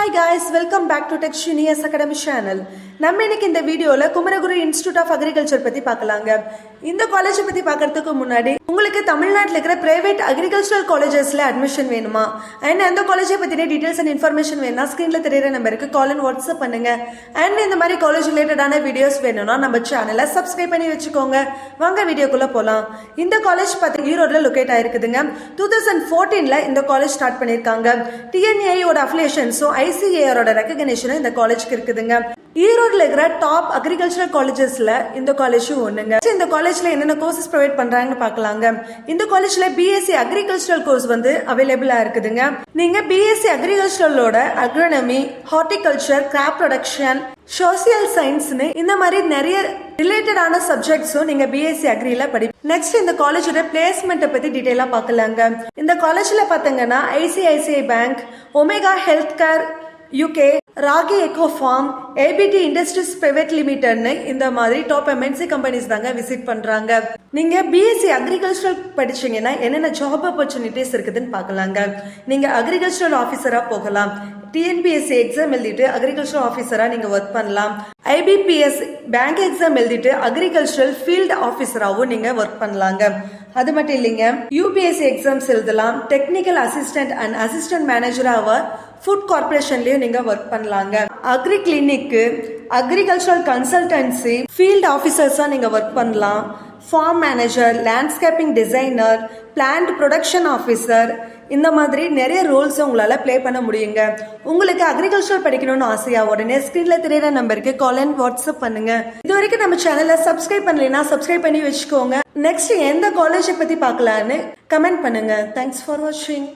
Hi guys, welcome back to Tech Genius Academy channel. நம்ம இன்னைக்கு இந்த வீடியோல குமரகுரு இன்ஸ்டிடியூட் ஆஃப் அக்ரிகல்ச்சர் பத்தி பார்க்கலாங்க. இந்த காலேஜ் பத்தி பார்க்கிறதுக்கு முன்னாடி உங்களுக்கு தமிழ்நாட்டில் இருக்கிற பிரைவேட் அக்ரிகல்ச்சரல் காலேஜஸ்ல அட்மிஷன் வேணுமா அண்ட் அந்த காலேஜை பத்தின டீடைல்ஸ் அண்ட் இன்ஃபர்மேஷன் வேணும்னா ஸ்கிரீன்ல தெரியுற நம்பருக்கு கால் அண்ட் வாட்ஸ்அப் பண்ணுங்க. அண்ட் இந்த மாதிரி காலேஜ் ரிலேட்டடான வீடியோஸ் வேணும்னா நம்ம சேனலை சப்ஸ்கிரைப் பண்ணி வச்சுக்கோங்க. வாங்க வீடியோக்குள்ள போலாம். இந்த காலேஜ் பத்தி ஈரோடுல லொகேட் ஆயிருக்குதுங்க. 2014ல இந்த காலேஜ் ஸ்டார்ட் பண்ணிருக்காங்க. TNAI ஓட அஃபிலியேஷன்ஸும் ICAR ஓட ரெகக்னிஷனும் இந்த காலேஜ்க்கு இருக்குதுங்க. ஈரோடுல இருக்கிற டாப் அக்ரிகல்ச்சரல் காலேஜஸ்ல இந்த காலேஜும் ஒண்ணுங்க. இந்த காலேஜ்ல என்னென்ன கோர்சஸ் ப்ரொவைட் பண்றாங்கன்னு பார்க்கலாங்க. இந்த காலேஜ்ல BSc அக்ரிகல்ச்சரல் கோர்ஸ் அவைலபிளா இருக்குதுங்க. நீங்க BSc அக்ரிகல்ச்சரலோட agronomy, horticulture, crop production, social சயின்ஸ்னு இந்த மாதிரி நிறைய ரிலேட்டடான சப்ஜெக்ட்ஸும் நீங்க BSc அக்ரில நெக்ஸ்ட் இந்த காலேஜோட பிளேஸ்மெண்ட் பத்தி டீடைலா பார்க்கலாங்க. இந்த காலேஜ்ல பாத்தீங்கன்னா ICICI bank, omega health care UK, Ragi eco farm, ABT industries private லிமிடெட்னு இந்த மாதிரி டாப் MNC கம்பெனிஸ் தாங்க விசிட் பண்றாங்க. நீங்க BSc அக்ரிகல்ச்சரல் படிச்சீங்கன்னா என்னென்ன ஜாப் ஆப்பர்ச்சுனிட்டிஸ் இருக்குதுன்னு பார்க்கலாங்க. நீங்க அக்ரிகல்ச்சரல் ஆஃபீஸரா போகலாம். TNPSC எக்ஸாம் எழுதிட்டு அக்ரிகல்ச்சரல் ஆஃபீஸரா நீங்க ஒர்க் பண்ணலாம். IBPS பேங்க் எக்ஸாம் எழுதிட்டு அக்ரிகல்ச்சரல் ஃபீல்ட் ஆஃபீஸராவும் நீங்க ஒர்க் பண்ணலாங்க. அது மட்டும் இல்லைங்க, UPSC எக்ஸாம்ஸ் எழுதலாம். டெக்னிக்கல் அசிஸ்டன்ட் அண்ட் அசிஸ்டன்ட் மேனேஜராக ஃபுட் கார்பரேஷன்லயும் நீங்க ஒர்க் பண்ணலாங்க. அக்ரி கிளினிக்கு, அக்ரிகல்ச்சரல் கன்சல்டன்சி, ஃபீல்ட் ஆஃபீஸர்ஸா நீங்க ஒர்க் பண்ணலாம். Form manager, landscaping designer, plant production officer, இந்த மாதிரி நிறைய ரோல்ஸ் உங்களால பிளே பண்ண முடியுங்க. உங்களுக்கு அக்ரிகல்ச்சர் படிக்கணும்னு ஆசையா உடனே ஸ்கிரீன்ல தெரியுற நம்பருக்கு கால் அண்ட் வாட்ஸ்அப் பண்ணுங்க. இது வரைக்கும் நம்ம சேனலை சப்ஸ்கிரைப் பண்ணலைன்னா சப்ஸ்கிரைப் பண்ணி வச்சுக்கோங்க. நெக்ஸ்ட் எந்த காலேஜை பத்தி பார்க்கலான்னு கமெண்ட் பண்ணுங்க. தேங்க்ஸ் ஃபார் வாட்சிங்.